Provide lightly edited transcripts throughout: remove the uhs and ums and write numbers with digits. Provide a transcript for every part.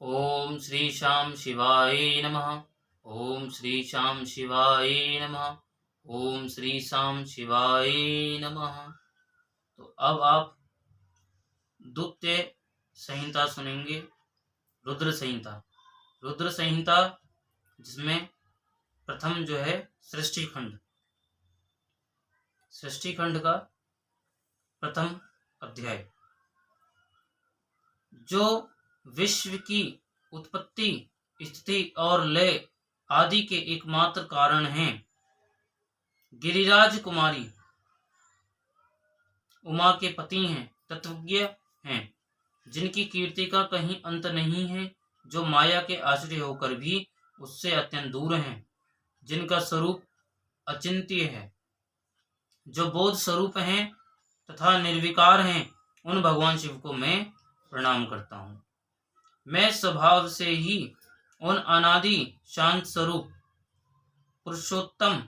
ओम श्री शाम शिवाय नमः। ओम श्री शाम शिवाय नमः। ओम श्री शाम शिवाय नमः। तो अब आप द्वितीय संहिता सुनेंगे, रुद्र संहिता। रुद्र संहिता जिसमें प्रथम जो है सृष्टि खंड, सृष्टि खंड का प्रथम अध्याय, जो विश्व की उत्पत्ति, स्थिति और लय आदि के एकमात्र कारण हैं। गिरिराज कुमारी उमा के पति हैं, तत्वज्ञ हैं, जिनकी कीर्ति का कहीं अंत नहीं है, जो माया के आश्रय होकर भी उससे अत्यंत दूर हैं, जिनका स्वरूप अचिंत्य है, जो बोध स्वरूप हैं तथा निर्विकार हैं, उन भगवान शिव को मैं प्रणाम करता हूँ। मैं स्वभाव से ही उन अनादि शांत स्वरूप पुरुषोत्तम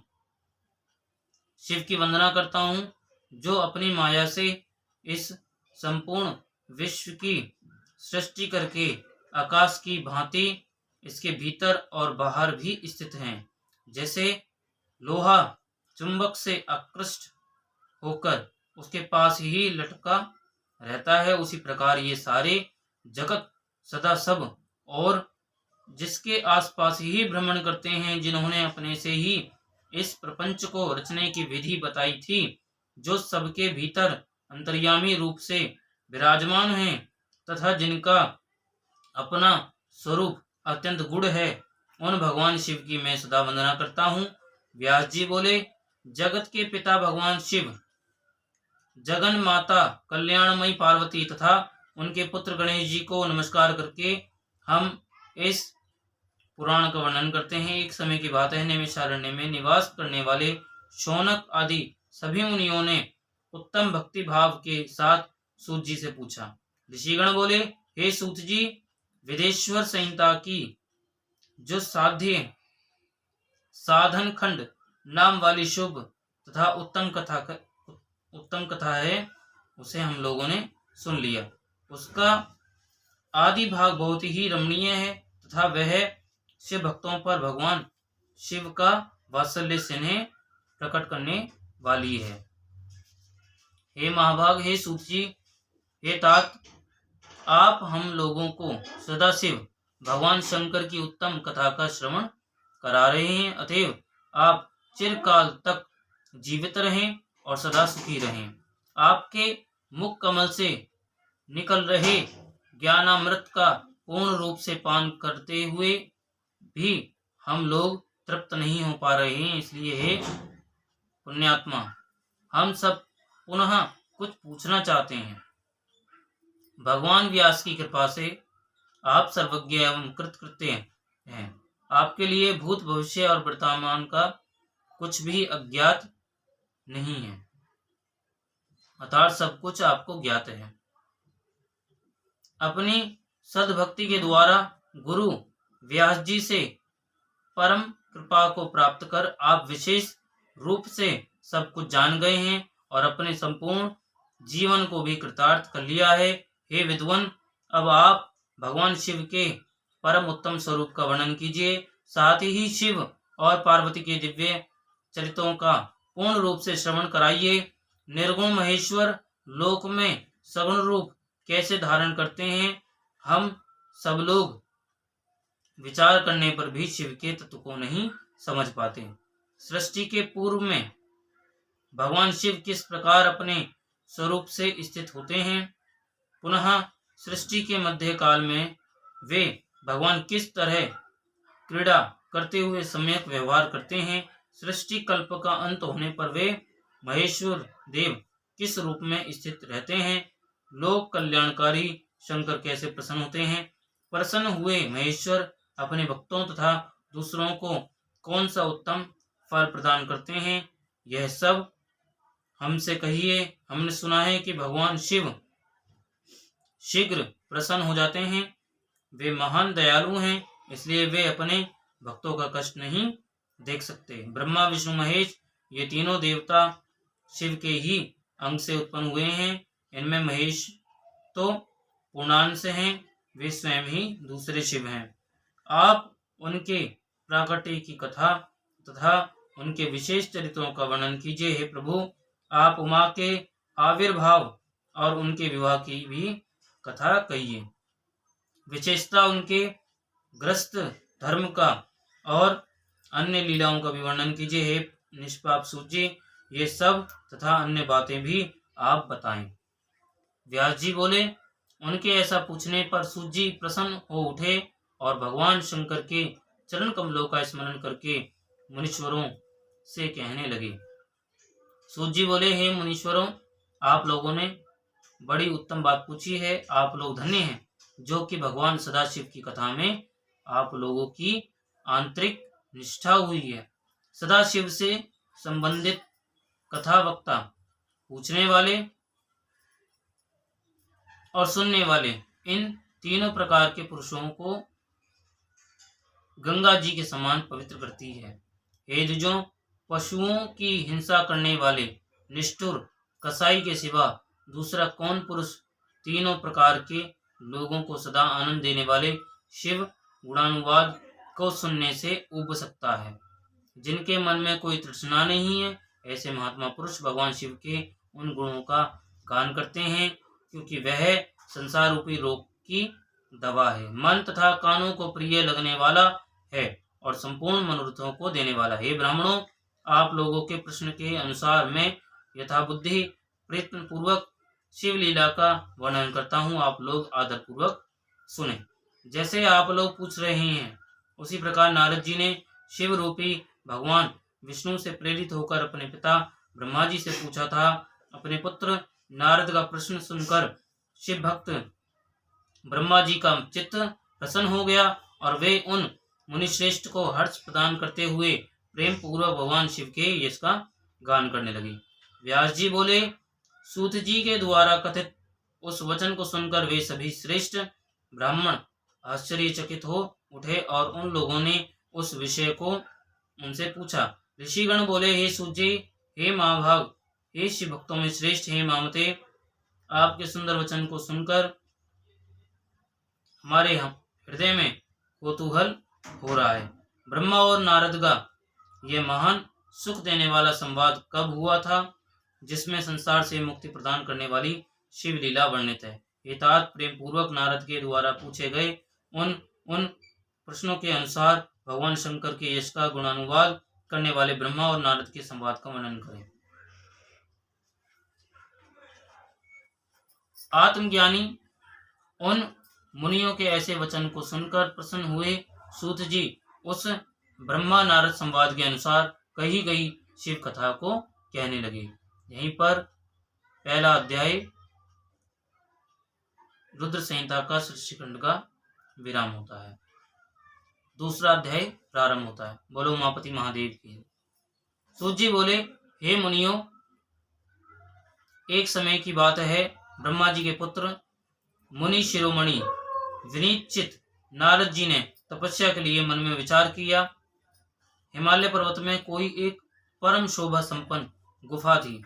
शिव की वंदना करता हूँ, जो अपनी माया से इस संपूर्ण विश्व की सृष्टि करके आकाश की भांति इसके भीतर और बाहर भी स्थित हैं। जैसे लोहा चुंबक से आकृष्ट होकर उसके पास ही लटका रहता है, उसी प्रकार ये सारे जगत सदा सब और जिसके आसपास ही भ्रमण करते हैं, जिन्होंने अपने से ही इस प्रपंच को रचने की विधि बताई थी, जो सबके भीतर अंतर्यामी रूप से विराजमान हैं तथा जिनका अपना स्वरूप अत्यंत गुण है, उन भगवान शिव की मैं सदा वंदना करता हूँ। व्यास जी बोले, जगत के पिता भगवान शिव, जगन माता कल्याणमयी पार्वती तथा उनके पुत्र गणेश जी को नमस्कार करके हम इस पुराण का वर्णन करते हैं। एक समय की बात है, नैमिषारण्य में निवास करने वाले शौनक आदि सभी मुनियों ने उत्तम भक्ति भाव के साथ सूत जी से पूछा। ऋषिगण बोले, हे सूत जी, वेदेश्वर संहिता की जो साध्य साधन खंड नाम वाली शुभ तथा उत्तम कथा है, उसे हम लोगों ने सुन लिया। उसका आदि भाग बहुत ही रमणीय है तथा वह शिव भक्तों पर भगवान शिव का वात्सल्य स्नेह प्रकट करने वाली है। हे महाभाग, हे सूत जी, हे तात, आप हम लोगों को सदाशिव भगवान शंकर की उत्तम कथा का श्रवण करा रहे हैं, अतएव आप चिरकाल तक जीवित रहें और सदा सुखी रहें। आपके मुख कमल से निकल रहे ज्ञानामृत का पूर्ण रूप से पान करते हुए भी हम लोग तृप्त नहीं हो पा रहे हैं, इसलिए हे पुण्यात्मा, हम सब पुनः कुछ पूछना चाहते हैं। भगवान व्यास की कृपा से आप सर्वज्ञ एवं कृतकृत्य हैं। आपके लिए भूत भविष्य और वर्तमान का कुछ भी अज्ञात नहीं है, अर्थात सब कुछ आपको ज्ञात है। अपनी सद्भक्ति के द्वारा गुरु व्यास जी से परम कृपा को प्राप्त कर आप विशेष रूप से सब कुछ जान गए हैं और अपने संपूर्ण जीवन को भी कृतार्थ कर लिया है। हे विद्वान, अब आप भगवान शिव के परम उत्तम स्वरूप का वर्णन कीजिए, साथ ही शिव और पार्वती के दिव्य चरित्रों का पूर्ण रूप से श्रवण कराइए। निर्गुण महेश्वर लोक में सगुण रूप कैसे धारण करते हैं, हम सब लोग विचार करने पर भी शिव के तत्व को नहीं समझ पाते। सृष्टि के पूर्व में भगवान शिव किस प्रकार अपने स्वरूप से स्थित होते हैं, पुनः सृष्टि के मध्य काल में वे भगवान किस तरह क्रीड़ा करते हुए सम्यक व्यवहार करते हैं, सृष्टि कल्प का अंत होने पर वे महेश्वर देव किस रूप में स्थित रहते हैं, लोक कल्याणकारी शंकर कैसे प्रसन्न होते हैं, प्रसन्न हुए महेश्वर अपने भक्तों तथा दूसरों को कौन सा उत्तम फल प्रदान करते हैं, यह सब हमसे कहिए। हमने सुना है कि भगवान शिव शीघ्र प्रसन्न हो जाते हैं, वे महान दयालु हैं, इसलिए वे अपने भक्तों का कष्ट नहीं देख सकते। ब्रह्मा विष्णु महेश ये तीनों देवता शिव के ही अंग से उत्पन्न हुए हैं। इनमें महेश तो पूर्णांश हैं, वे स्वयं ही दूसरे शिव हैं। आप उनके प्राकट्य की कथा तथा उनके विशेष चरित्रों का वर्णन कीजिए। हे प्रभु, आप उमा के आविर्भाव और उनके विवाह की भी कथा कहिए। विशेषता उनके ग्रस्त धर्म का और अन्य लीलाओं का भी वर्णन कीजिए। हे निष्पाप सूची, ये सब तथा अन्य बातें भी आप बताएं। व्यास जी बोले, उनके ऐसा पूछने पर सूत जी प्रसन्न हो उठे और भगवान शंकर के चरण कमलों का स्मरण करके मुनीश्वरों से कहने लगे। सूत जी बोले, हे मुनीश्वरों, आप लोगों ने बड़ी उत्तम बात पूछी है। आप लोग धन्य हैं जो कि भगवान सदाशिव की कथा में आप लोगों की आंतरिक निष्ठा हुई है। सदाशिव से संबंधित कथा वक्ता, पूछने वाले और सुनने वाले, इन तीनों प्रकार के पुरुषों को गंगा जी के समान पवित्र करती है। हे द्विजों, पशुओं की हिंसा करने वाले निष्ठुर कसाई के सिवा दूसरा कौन पुरुष तीनों प्रकार के लोगों को सदा आनंद देने वाले शिव गुणानुवाद को सुनने से उब सकता है। जिनके मन में कोई तृष्णा नहीं है, ऐसे महात्मा पुरुष भगवान शिव के उन गुणों का गान करते हैं, क्योंकि वह संसार रूपी रोग की दवा है, मन तथा कानों को प्रिय लगने वाला है और संपूर्ण मनोरथों को देने वाला है। ब्राह्मणों, आप लोगों के प्रश्न के अनुसार मैं यथाबुद्धि प्रयत्न पूर्वक शिव लीला का वर्णन करता हूँ। आप लोग आदर पूर्वक सुने। जैसे आप लोग पूछ रहे हैं, उसी प्रकार नारद जी ने शिव रूपी भगवान विष्णु से प्रेरित होकर अपने पिता ब्रह्मा जी से पूछा था। अपने पुत्र नारद का प्रश्न सुनकर शिव भक्त ब्रह्मा जी का चित्त प्रसन्न हो गया और वे उन मुनिश्रेष्ठ को हर्ष प्रदान करते हुए प्रेम पूर्वक भगवान शिव के यश का गान करने लगे। व्यास जी बोले, सूत जी के द्वारा कथित उस वचन को सुनकर वे सभी श्रेष्ठ ब्राह्मण आश्चर्यचकित हो उठे और उन लोगों ने उस विषय को उनसे पूछा। ऋषिगण बोले, हे सूत जी, हे महाभाग, हे शिव भक्तों में श्रेष्ठ, हे मामते, आपके सुंदर वचन को सुनकर हमारे हृदय में कौतूहल हो रहा है। ब्रह्मा और नारद का यह महान सुख देने वाला संवाद कब हुआ था, जिसमें संसार से मुक्ति प्रदान करने वाली शिव लीला वर्णित है। हितात प्रेम पूर्वक नारद के द्वारा पूछे गए उन प्रश्नों के अनुसार भगवान शंकर के यश का गुणानुवाद करने वाले ब्रह्मा और नारद के संवाद का वर्णन करें। आत्मज्ञानी उन मुनियों के ऐसे वचन को सुनकर प्रसन्न हुए। सूत जी उस ब्रह्मा नारद संवाद के अनुसार कही गई शिव कथा को कहने लगे। यहीं पर पहला अध्याय रुद्र संहिता का सृष्टिखंड का विराम होता है। दूसरा अध्याय प्रारंभ होता है। बोलो उमापति महादेव की। सूत जी बोले, हे मुनियों, एक समय की बात है, ब्रह्मा जी के पुत्र मुनि शिरोमणि विनीत नारद जी ने तपस्या के लिए मन में विचार किया। हिमालय पर्वत में कोई एक परम शोभा संपन्न गुफा थी,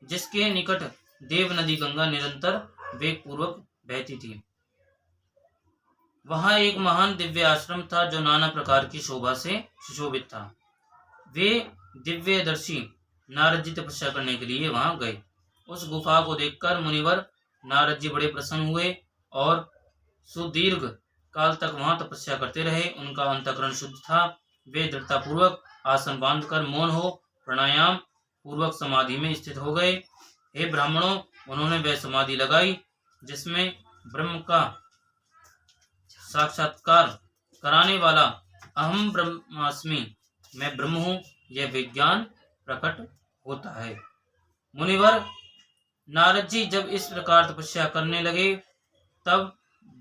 जिसके निकट देव नदी गंगा निरंतर वेग पूर्वक बहती थी। वहां एक महान दिव्य आश्रम था जो नाना प्रकार की शोभा से सुशोभित था। वे दिव्यदर्शी नारद जी तपस्या करने के लिए वहां गए। उस गुफा को देखकर मुनिवर नारद जी बड़े प्रसन्न हुए और सुदीर्घ काल तक वहां तपस्या करते रहे। उनका अंतःकरण शुद्ध था। वे दृढ़तापूर्वक आसन बांधकर मौन हो प्राणायाम पूर्वक समाधि में स्थित हो गए। हे ब्राह्मणों, उन्होंने वह समाधि लगाई जिसमें ब्रह्म का साक्षात्कार कराने वाला अहम ब्रह्मास्मि, मैं ब्रह्म हूँ, यह विज्ञान प्रकट होता है। मुनिवर नारद जी जब इस प्रकार तपस्या करने लगे, तब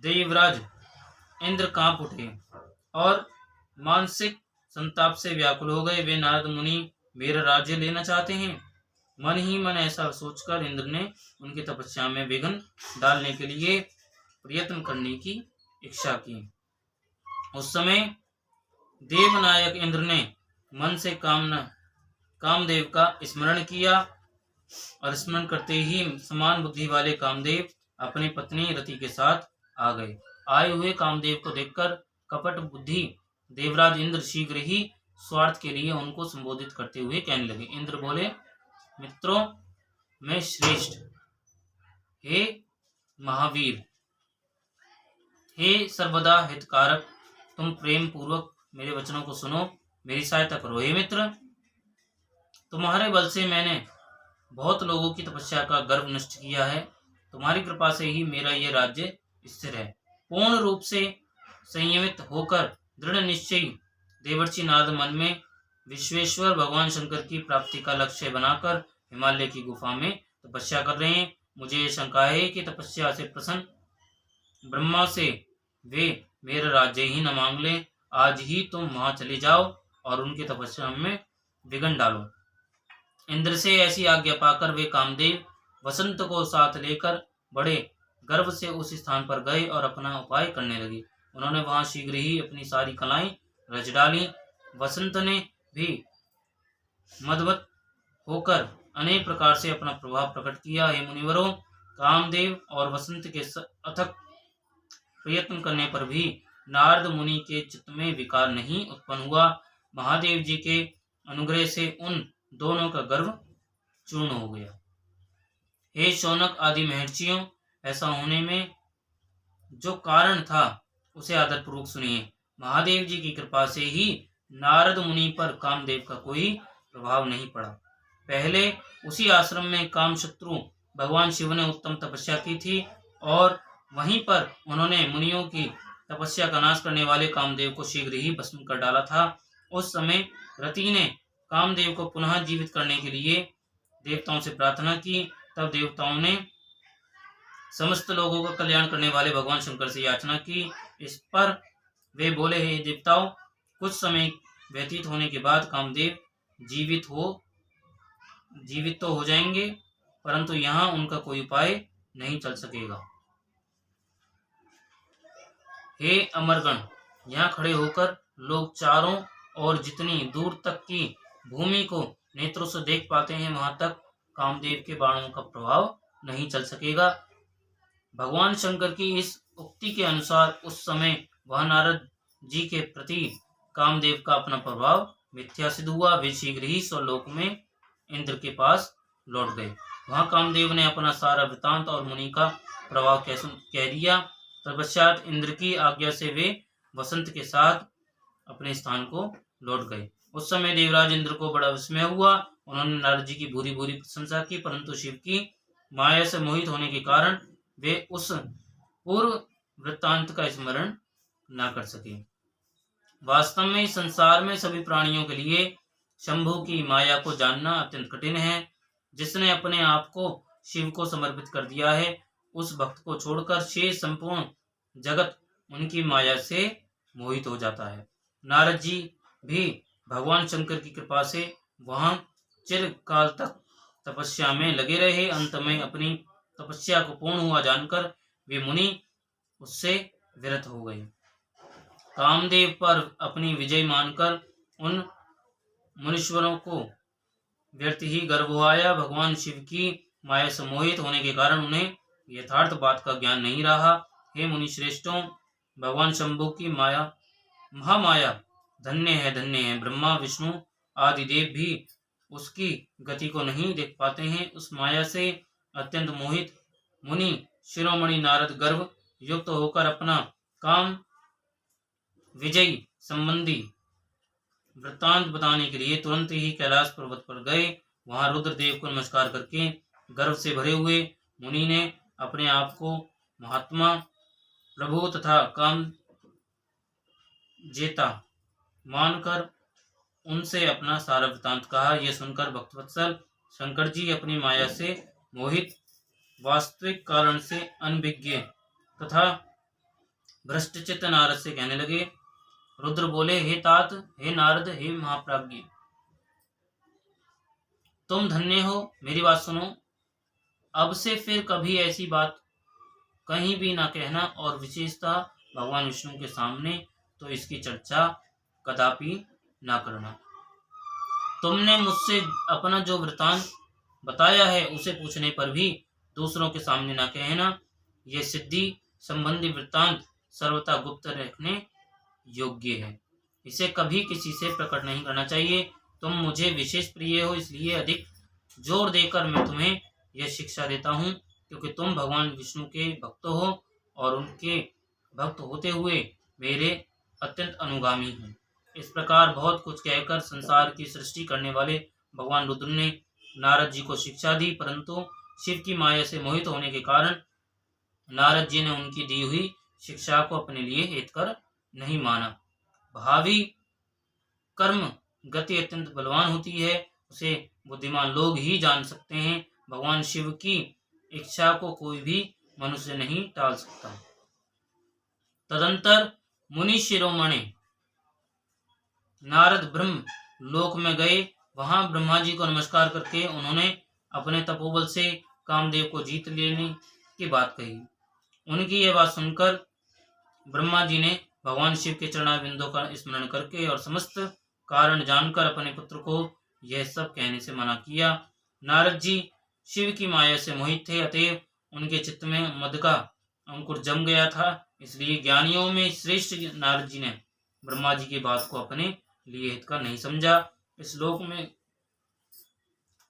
देवराज इंद्र कांप उठे और मानसिक संताप से व्याकुल हो गए। वे नारद मुनि मेरा राज्य लेना चाहते हैं। मन ही मन ऐसा सोचकर इंद्र ने उनकी तपस्या में विघ्न डालने के लिए प्रयत्न करने की इच्छा की। उस समय देवनायक इंद्र ने मन से कामदेव का स्मरण किया और स्मरण करते ही समान बुद्धि वाले कामदेव अपनी पत्नी रति के साथ आ गए। आए हुए कामदेव को देखकर कपट बुद्धि देवराज इंद्र शीघ्र ही स्वार्थ के लिए उनको संबोधित करते हुए कहने लगे। इंद्र बोले, मित्रों, मैं श्रेष्ठ, हे महावीर, हे सर्वदा हितकारक, तुम प्रेम पूर्वक मेरे वचनों को सुनो, मेरी सहायता करो। हे मित्र, तुम्हारे बल से मैंने बहुत लोगों की तपस्या का गर्व नष्ट किया है। तुम्हारी कृपा से ही मेरा यह राज्य स्थिर है। पूर्ण रूप से संयमित होकर दृढ़ निश्चयी देवर्षि नारद मन में विश्वेश्वर भगवान शंकर की प्राप्ति का लक्ष्य बनाकर हिमालय की गुफा में तपस्या कर रहे हैं। मुझे ये शंका है कि तपस्या से प्रसन्न ब्रह्मा से वे मेरा राज्य ही न मांग ले। आज ही तुम वहां चले जाओ और उनकी तपस्या में विघ्न डालो। इंद्र से ऐसी आज्ञा पाकर वे कामदेव वसंत को साथ लेकर बड़े गर्व से उस स्थान पर गए और अपना उपाय करने लगे। उन्होंने वहां शीघ्र ही अपनी सारी कलाएं रच डाली। वसंत ने भी मदवत होकर अनेक प्रकार से अपना प्रभाव प्रकट किया। हे मुनिवरों, कामदेव और वसंत के अथक प्रयत्न करने पर भी नारद मुनि के चित्त में विकार नहीं उत्पन्न हुआ। महादेव जी के अनुग्रह से उन दोनों का गर्व चूर्ण हो गया। हे शौनक आदि महर्षियों, ऐसा होने में जो कारण था उसे आदरपूर्वक सुनिए। महादेव जी की कृपा से ही नारद मुनि पर कामदेव का कोई प्रभाव नहीं पड़ा। पहले उसी आश्रम में कामशत्रु भगवान शिव ने उत्तम तपस्या की थी और वहीं पर उन्होंने मुनियों की तपस्या का नाश करने वाले कामदेव को शीघ्र ही भस्म कर डाला था। उस समय रति ने कामदेव को पुनः जीवित करने के लिए देवताओं से प्रार्थना की। तब देवताओं ने समस्त लोगों का कल्याण करने वाले भगवान शंकर से याचना की। इस पर वे बोले, हे देवताओं, कुछ समय व्यतीत होने के बाद कामदेव जीवित तो हो जाएंगे, परंतु यहाँ उनका कोई उपाय नहीं चल सकेगा। हे अमरगण, यहाँ खड़े होकर लोग चारों और जितनी दूर तक की भूमि को नेत्रों से देख पाते हैं, वहां तक कामदेव के बाणों का प्रभाव नहीं चल सकेगा। भगवान शंकर की इस उक्ति के अनुसार उस समय वह नारद जी के प्रति कामदेव का अपना प्रभाव मिथ्या सिद्ध हुआ। वे शीघ्र ही स्वलोक में इंद्र के पास लौट गए। वहां कामदेव ने अपना सारा वृतांत और मुनि का प्रभाव कह दिया। तत्पश्चात इंद्र की आज्ञा से वे वसंत के साथ अपने स्थान को लौट गए। उस समय देवराज इंद्र को बड़ा विस्मय हुआ। उन्होंने नारद जी की भूरी भूरी प्रशंसा की, परंतु शिव की माया से मोहित होने के कारण वे उस पूर्व वृत्तांत का स्मरण न कर सके। वास्तव में इस संसार में सभी प्राणियों के लिए शंभु की माया को जानना अत्यंत कठिन है। जिसने अपने आप को शिव को समर्पित कर दिया है, उस भक्त को छोड़कर शेष संपूर्ण जगत उनकी माया से मोहित हो जाता है। नारद जी भी भगवान शंकर की कृपा से वहां चिरकाल तक तपस्या में लगे रहे। अंत में अपनी तपस्या को पूर्ण हुआ जानकर वे मुनि उससे विरत हो गए। कामदेव पर अपनी विजय मानकर उन मुनीश्वरों को व्यर्थ ही गर्व आया। भगवान शिव की माया से मोहित होने के कारण उन्हें यथार्थ बात का ज्ञान नहीं रहा। हे मुनि श्रेष्ठों, भगवान शंभु की माया महामाया धन्य है। ब्रह्मा विष्णु आदि देव भी उसकी गति को नहीं देख पाते हैं। उस माया से अत्यंत मोहित मुनि शिरोमणि नारद गर्व युक्त होकर अपना काम विजय संबंधी वृत्तांत बताने के लिए तुरंत ही कैलाश पर्वत पर गए। वहां रुद्रदेव को नमस्कार करके गर्व से भरे हुए मुनि ने अपने आप को महात्मा प्रभु तथा काम जेता मानकर उनसे अपना सारा वृत्तांत कहा। यह सुनकर भक्तवत्सल शंकर जी अपनी माया से मोहित वास्तविक कारण से अनभिज्ञ तथा भ्रष्टचित्त नारद से कहने लगे। रुद्र बोले, हे तात, हे नारद, हे महाप्राज्ञ, तुम धन्य हो, मेरी बात सुनो। अब से फिर कभी ऐसी बात कहीं भी ना कहना और विशेषतः भगवान विष्णु के सामने तो इसकी चर्चा कदापि ना करना। तुमने मुझसे अपना जो वृतांत बताया है उसे पूछने पर भी दूसरों के सामने ना कहना। यह सिद्धि संबंधी वृत्तांत सर्वथा गुप्त रखने योग्य है। इसे कभी किसी से प्रकट नहीं करना चाहिए। तुम मुझे विशेष प्रिय हो, इसलिए अधिक जोर देकर मैं तुम्हें यह शिक्षा देता हूँ, क्योंकि तुम भगवान विष्णु के भक्त हो और उनके भक्त होते हुए मेरे अत्यंत अनुगामी हो। इस प्रकार बहुत कुछ कहकर संसार की सृष्टि करने वाले भगवान रुद्र ने नारद जी को शिक्षा दी, परंतु शिव की माया से मोहित होने के कारण नारद जी ने उनकी दी हुई शिक्षा को अपने लिए हितकर नहीं माना। भावी कर्म गति अत्यंत बलवान होती है, उसे बुद्धिमान लोग ही जान सकते हैं। भगवान शिव की इच्छा को कोई भी मनुष्य नहीं टाल सकता। तदंतर मुनि शिरोमणि नारद ब्रह्म लोक में गए। वहां ब्रह्मा जी को नमस्कार करके उन्होंने अपने तपोबल से कामदेव को जीत लेने की बात कही। उनकी यह बात सुनकर ब्रह्मा जी ने भगवान शिव के चरणारविंदों का स्मरण करके और समस्त कारण जानकर अपने पुत्र को यह सब कहने से मना किया। नारद जी शिव की माया से मोहित थे, अतएव उनके चित्त में मद का अंकुर जम गया था। इसलिए ज्ञानियों में श्रेष्ठ नारद जी ने ब्रह्मा जी की बात को अपने लिए हितकर नहीं समझा। इस लोक में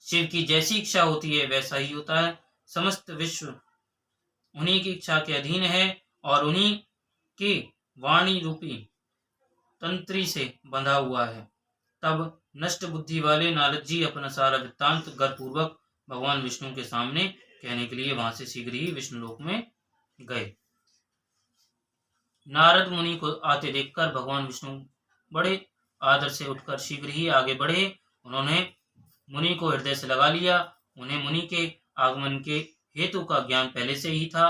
शिव की जैसी इच्छा होती है वैसा ही होता है। समस्त विश्व उन्हीं की इच्छा के अधीन है और उन्हीं की वाणी रूपी तंत्री से बंधा हुआ है। तब नष्ट बुद्धि वाले नारद जी अपना सारा वृत्तांत गर्वपूर्वक भगवान विष्णु के सामने कहने के लिए वहां से शीघ्र ही विष्णुलोक में गए। नारद मुनि को आते देखकर भगवान विष्णु बड़े आदर से उठकर शीघ्र ही आगे बढ़े। उन्होंने मुनि को हृदय से लगा लिया। उन्हें मुनि के आगमन के हेतु का ज्ञान पहले से ही था।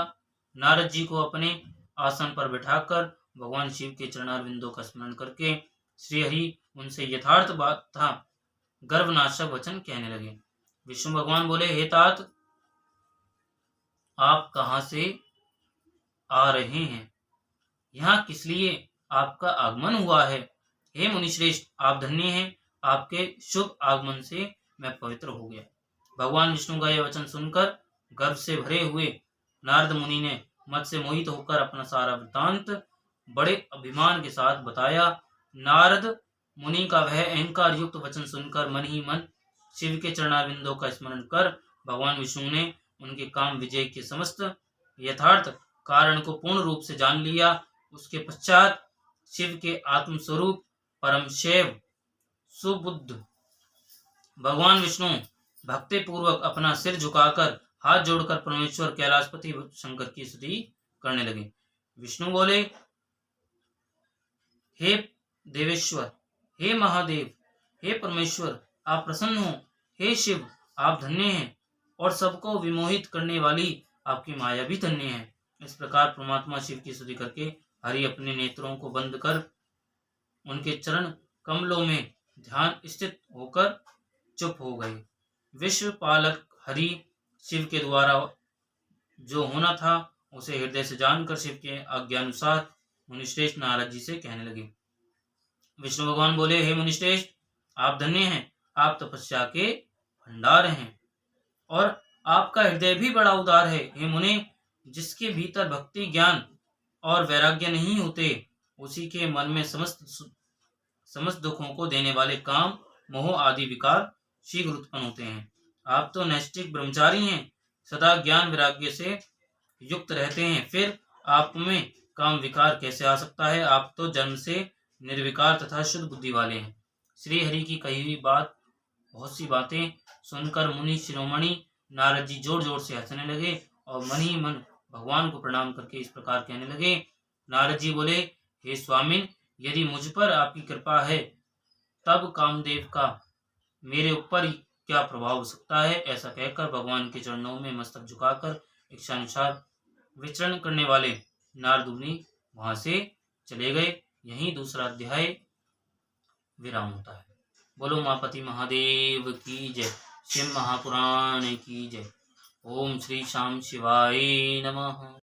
नारद जी को अपने आसन पर बैठाकर भगवान शिव के चरणारविंदों का स्मरण करके श्रीहरि उनसे यथार्थ बात था गर्भनाशक वचन कहने लगे। विष्णु भगवान बोले, हे तात, आप कहाँ से आ रहे हैं? यहाँ किस लिए आपका आगमन हुआ है? हे मुनिश्रेष्ठ, आप धन्य हैं। आपके शुभ आगमन से मैं पवित्र हो गया। भगवान विष्णु का यह वचन सुनकर गर्व से भरे हुए नारद मुनि ने मत से मोहित होकर अपना सारा वृत्तांत बड़े अभिमान के साथ बताया। नारद मुनि का वह अहंकार युक्त वचन सुनकर मन ही मन शिव के चरणारविंदों का स्मरण कर भगवान विष्णु ने उनके काम विजय के समस्त यथार्थ कारण को पूर्ण रूप से जान लिया। उसके पश्चात शिव के आत्मस्वरूप परम शैव सुबुद्ध भगवान विष्णु भक्ति पूर्वक अपना सिर झुकाकर हाथ जोड़कर परमेश्वर कैलाशपति शंकर की स्तुति करने लगे। विष्णु बोले, हे देवेश्वर, हे महादेव, हे परमेश्वर, आप प्रसन्न हो। हे शिव, आप धन्य हैं और सबको विमोहित करने वाली आपकी माया भी धन्य है। इस प्रकार परमात्मा शिव की स्तुति करके हरि अपने नेत्रों को बंद कर उनके चरण कमलों में ध्यान स्थित होकर चुप हो गए। विश्व पालक हरि शिव के द्वारा जो होना था उसे हृदय से जानकर शिव के आज्ञानुसार मुनिश्रेष्ठ नारद जी से कहने लगे। विष्णु भगवान बोले, हे मुनिश्रेष्ठ, आप धन्य हैं। आप तपस्या के भंडार हैं और आपका हृदय भी बड़ा उदार है। हे मुने, जिसके भीतर भक्ति, ज्ञान और वैराग्य नहीं होते, उसी के मन में समस्त दुखों को देने वाले काम, मोह आदि विकार शीघ्र उत्पन्न होते हैं। आप तो नैष्ठिक ब्रह्मचारी हैं, सदा ज्ञान वैराग्य से युक्त रहते हैं, फिर आप में काम विकार कैसे आ सकता है? आप तो जन्म से निर्विकार तथा शुद्ध बुद्धि वाले हैं। श्री हरि की कही हुई बहुत सी बातें सुनकर मुनि शिरोमणि नारद जी जोर जोर से हंसने लगे और मन ही मन भगवान को प्रणाम करके इस प्रकार कहने लगे। नारद जी बोले, हे स्वामिन, यदि मुझ पर आपकी कृपा है तब कामदेव का मेरे ऊपर क्या प्रभाव हो सकता है? ऐसा कहकर भगवान के चरणों में मस्तक झुकाकर इच्छानुसार विचरण करने वाले नारद मुनि वहां से चले गए। यहीं दूसरा अध्याय विराम होता है। बोलो उमापति महादेव की जय। शिव महापुराण की जय। ओम श्री शाम शिवाय नमः।